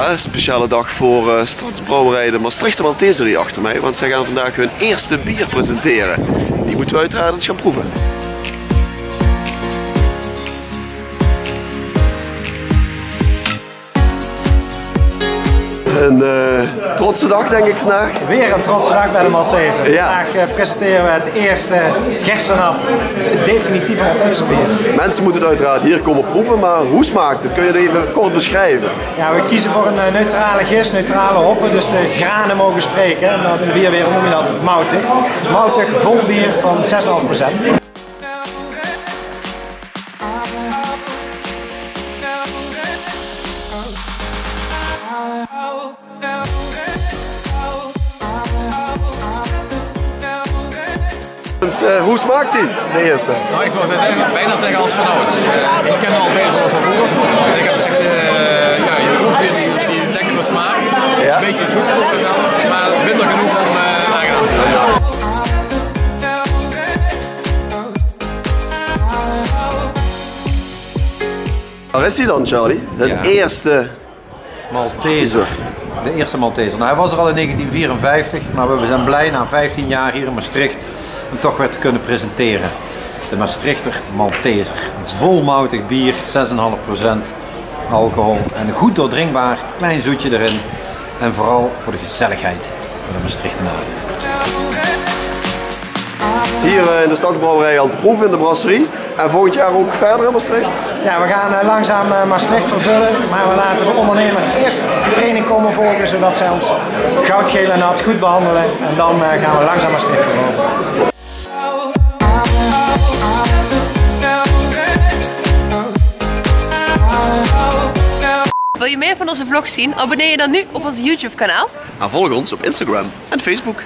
Ja, een speciale dag voor Stadsbrouwerij de Maastrichter Malteser hier achter mij. Want zij gaan vandaag hun eerste bier presenteren. Die moeten we uiteraard eens gaan proeven. Een trotse dag denk ik vandaag. Weer een trotse dag bij de Malteser. Ja. Vandaag presenteren we het eerste gerstenat, het definitieve Malteser bier. Mensen moeten het uiteraard hier komen proeven, maar hoe smaakt het? Kun je het even kort beschrijven? Ja, we kiezen voor een neutrale gist, neutrale hoppen, dus de granen mogen spreken. En dan in de bierwereld noem je dat moutig. Dus moutig, vol bier van 6,5%. Dus, hoe smaakt die, de eerste? Nou, ik wil het bijna zeggen als vanouds. Ik ken Malteser al van vroeger. Ik heb echt, je proeft weer die lekkere smaak. Ja. Een beetje zoet voor mezelf, maar bitter genoeg om aangenaam te zijn. Waar is die dan, Charlie? Het eerste Malteser. De eerste Malteser. Nou, hij was er al in 1954, maar we zijn blij na 15 jaar hier in Maastricht hem toch weer te kunnen presenteren. De Maastrichter Malteser. Volmoutig bier, 6,5% alcohol en goed doordrinkbaar, klein zoetje erin. En vooral voor de gezelligheid voor de Maastrichtenaren. Hier in de Stadsbrouwerij al te proeven in de brasserie. En volgend jaar ook verder in Maastricht? Ja, we gaan langzaam Maastricht vervullen, maar we laten de ondernemer eerst training komen volgen, zodat zij ons goudgeel en nat goed behandelen. En dan gaan we langzaam Maastricht vervolgen. Wil je meer van onze vlogs zien? Abonneer je dan nu op ons YouTube kanaal. En volg ons op Instagram en Facebook.